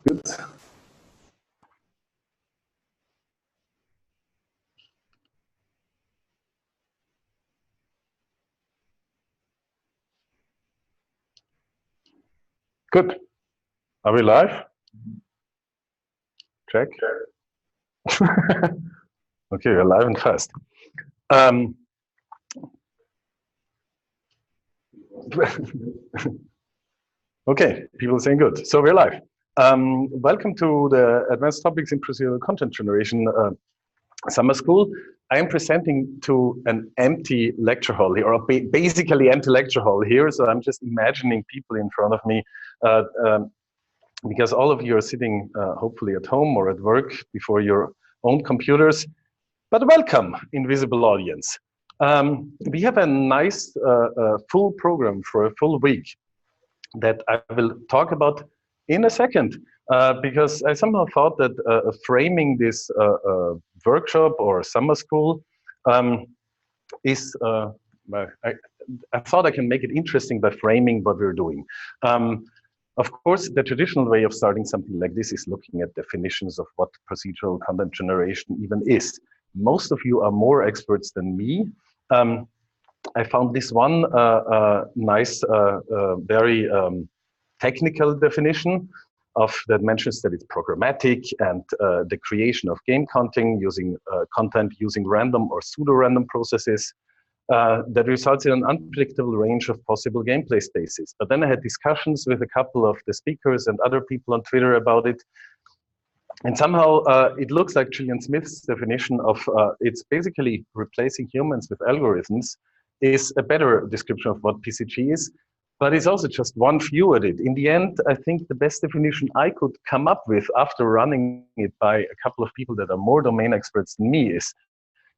Good. Good. Are we live? Check. Okay, we're live and fast. Okay, people saying good. So we're live. Welcome to the Advanced Topics in Procedural Content Generation summer school. I am presenting to an empty lecture hall here, or basically empty lecture hall here. So I'm just imagining people in front of me because all of you are sitting hopefully at home or at work before your own computers. But welcome, invisible audience. We have a nice full program for a full week that I will talk about in a second, because I somehow thought that framing this workshop or summer school is, I thought I can make it interesting by framing what we're doing. Of course, the traditional way of starting something like this is looking at definitions of what procedural content generation even is. Most of you are more experts than me. I found this one nice, very technical definition that mentions that it's programmatic and the creation of game content using random or pseudo-random processes that results in an unpredictable range of possible gameplay spaces. But then I had discussions with a couple of the speakers and other people on Twitter about it. And somehow it looks like Gillian Smith's definition of it's basically replacing humans with algorithms is a better description of what PCG is, but it's also just one view at it. In the end, I think the best definition I could come up with after running it by a couple of people that are more domain experts than me is,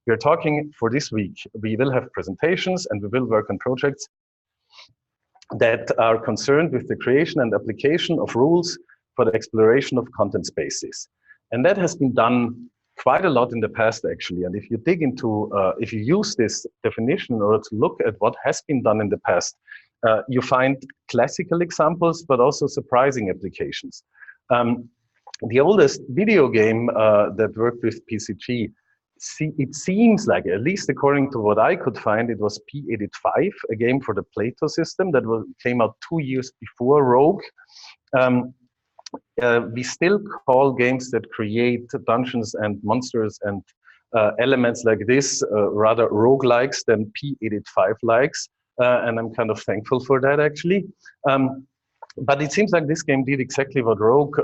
we're talking for this week, we will have presentations and we will work on projects that are concerned with the creation and application of rules for the exploration of content spaces. And that has been done quite a lot in the past, actually. And if you dig into, if you use this definition in order to look at what has been done in the past, you find classical examples, but also surprising applications. The oldest video game that worked with PCG, it seems like, at least according to what I could find, it was P85, a game for the Plato system that came out 2 years before Rogue. We still call games that create dungeons and monsters and elements like this rather roguelikes than P85-likes, and I'm kind of thankful for that, actually. But it seems like this game did exactly what Rogue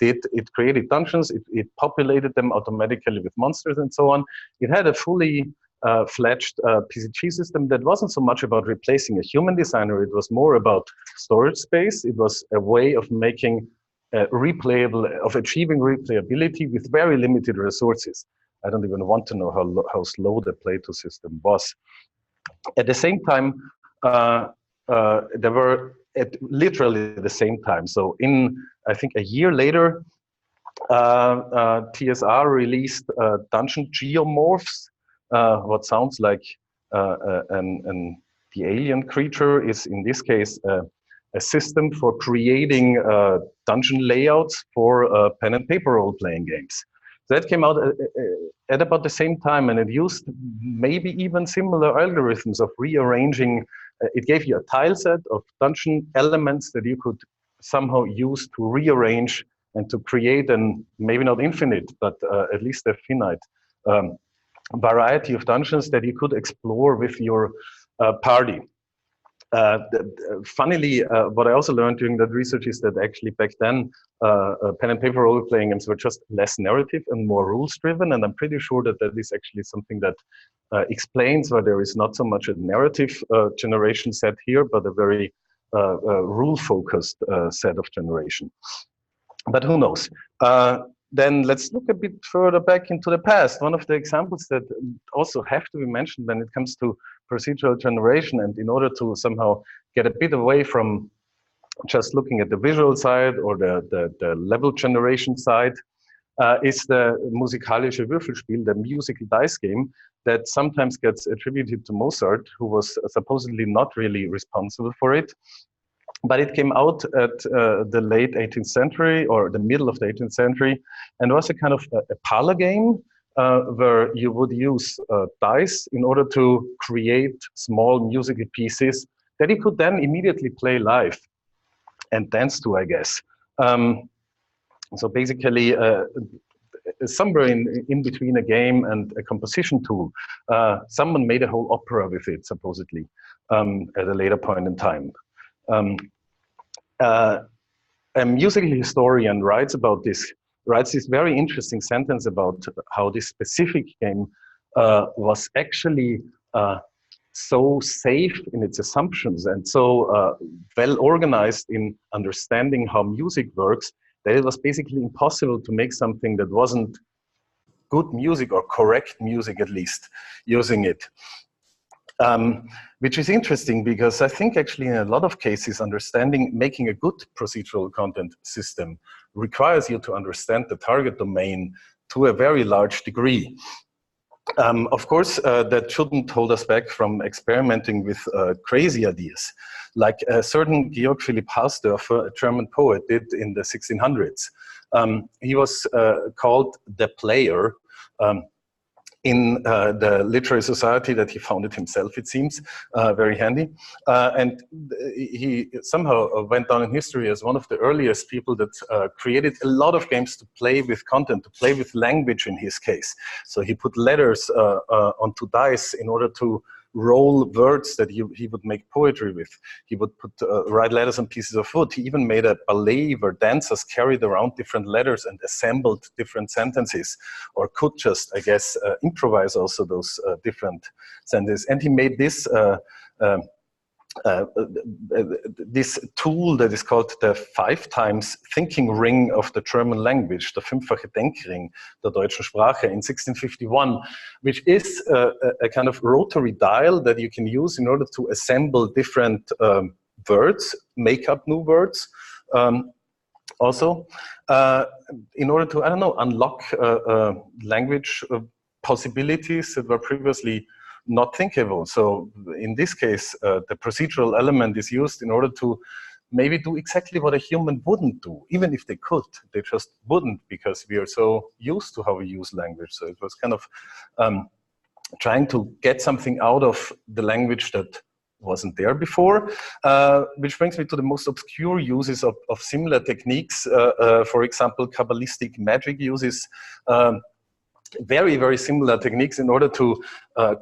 did. It created dungeons, it populated them automatically with monsters and so on. It had a fully fledged PCG system that wasn't so much about replacing a human designer, it was more about storage space. It was a way of making of achieving replayability with very limited resources. I don't even want to know how slow the Plato system was. At the same time, there were at literally the same time. So I think a year later, TSR released Dungeon Geomorphs. What sounds like the alien creature is in this case a system for creating dungeon layouts for pen and paper role-playing games. So that came out at about the same time, and it used maybe even similar algorithms of rearranging. It gave you a tile set of dungeon elements that you could somehow use to rearrange and to create an maybe not infinite, but at least a finite variety of dungeons that you could explore with your party. Funnily, what I also learned during that research is that actually back then, pen and paper role-playing games were just less narrative and more rules-driven, and I'm pretty sure that that is actually something that explains why there is not so much a narrative generation set here, but a very rule-focused set of generation. But who knows? Then let's look a bit further back into the past. One of the examples that also have to be mentioned when it comes to procedural generation, and in order to somehow get a bit away from just looking at the visual side or the level generation side, is the musikalische Würfelspiel, the musical dice game that sometimes gets attributed to Mozart, who was supposedly not really responsible for it. But it came out at the late 18th century or the middle of the 18th century, and was a kind of a parlor game where you would use dice in order to create small musical pieces that you could then immediately play live and dance to, I guess. So basically, somewhere in between a game and a composition tool, someone made a whole opera with it, supposedly, at a later point in time. A musical historian writes this very interesting sentence about how this specific game was actually so safe in its assumptions and so well organized in understanding how music works that it was basically impossible to make something that wasn't good music or correct music, at least, using it. Which is interesting because I think actually in a lot of cases, making a good procedural content system requires you to understand the target domain to a very large degree. Of course, that shouldn't hold us back from experimenting with crazy ideas, like a certain Georg Philipp Hausdorfer, a German poet, did in the 1600s. He was called the Player. In the literary society that he founded himself, it seems, very handy. And he somehow went down in history as one of the earliest people that created a lot of games to play with content, to play with language in his case. So he put letters onto dice in order to roll words that he would make poetry with. He would write letters on pieces of wood. He even made a ballet where dancers carried around different letters and assembled different sentences, or could just, I guess, improvise also those different sentences. And he made this this tool that is called the 5 times thinking ring of the German language, the fünffache Denkring der deutschen Sprache, in 1651, which is a kind of rotary dial that you can use in order to assemble different words, make up new words. Also, in order to, I don't know, unlock language possibilities that were previously not thinkable. So in this case, the procedural element is used in order to maybe do exactly what a human wouldn't do, even if they could. They just wouldn't, because we are so used to how we use language. So it was kind of trying to get something out of the language that wasn't there before, which brings me to the most obscure uses of similar techniques. For example, Kabbalistic magic uses very, very similar techniques in order to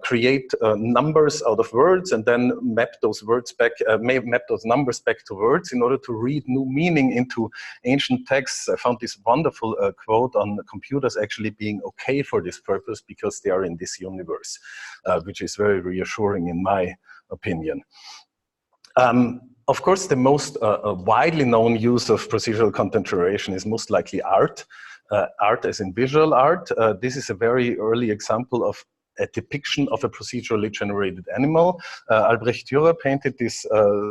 create numbers out of words and then map those words back, map those numbers back to words in order to read new meaning into ancient texts. I found this wonderful quote on computers actually being okay for this purpose because they are in this universe, which is very reassuring in my opinion. Of course, the most widely known use of procedural content generation is most likely art. Art as in visual art. This is a very early example of a depiction of a procedurally generated animal. Albrecht Dürer painted this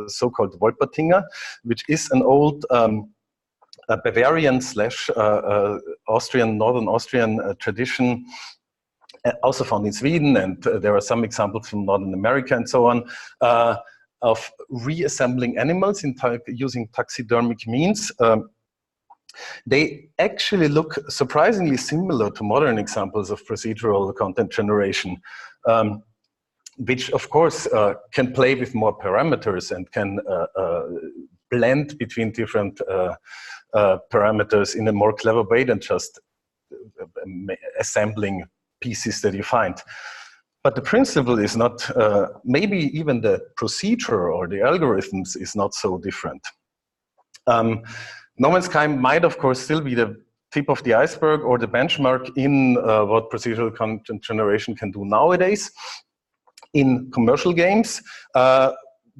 so-called Wolpertinger, which is an old Bavarian / Austrian, Northern Austrian tradition, also found in Sweden, and there are some examples from Northern America and so on, of reassembling animals using taxidermic means. They actually look surprisingly similar to modern examples of procedural content generation, which of course can play with more parameters and can blend between different parameters in a more clever way than just assembling pieces that you find. But the principle is not, maybe even the procedure or the algorithms is not so different. No Man's Sky might, of course, still be the tip of the iceberg or the benchmark in what procedural content generation can do nowadays. In commercial games,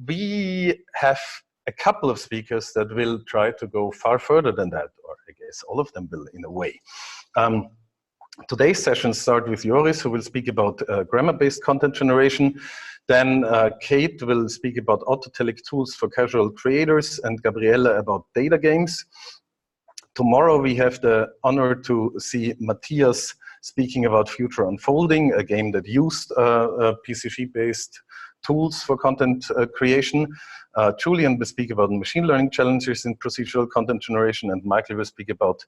we have a couple of speakers that will try to go far further than that, or I guess all of them will in a way. Today's sessions start with Joris, who will speak about grammar-based content generation. Then Kate will speak about autotelic tools for casual creators, and Gabriele about data games. Tomorrow we have the honor to see Matthias speaking about Future Unfolding, a game that used PCG-based tools for content creation. Julian will speak about machine learning challenges in procedural content generation, and Michael will speak about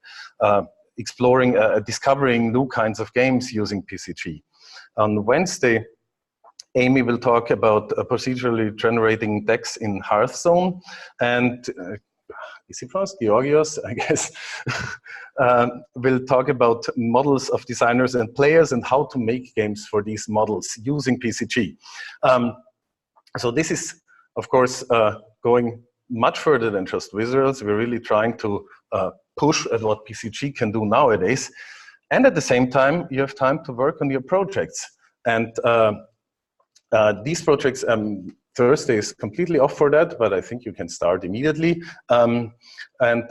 exploring, discovering new kinds of games using PCG. On Wednesday, Amy will talk about procedurally generating decks in Hearthstone, and is he pronounced Georgios, I guess, will talk about models of designers and players and how to make games for these models using PCG. So this is, of course, going much further than just visuals. We're really trying to push at what PCG can do nowadays. And at the same time, you have time to work on your projects. And these projects, Thursday is completely off for that, but I think you can start immediately. And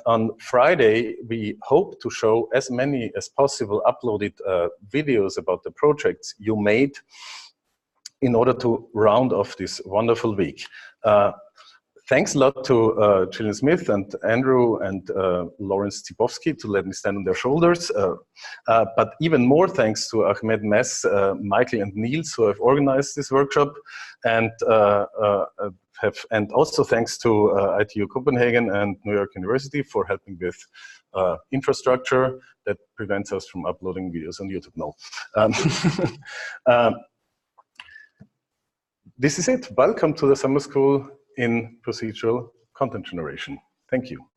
on Friday, we hope to show as many as possible uploaded videos about the projects you made in order to round off this wonderful week. Thanks a lot to Gillian Smith and Andrew and Lawrence Zibowski to let me stand on their shoulders. But even more thanks to Ahmed Mess, Michael and Niels who have organized this workshop, and also thanks to ITU Copenhagen and New York University for helping with infrastructure that prevents us from uploading videos on YouTube now. This is it. Welcome to the summer school in procedural content generation. Thank you.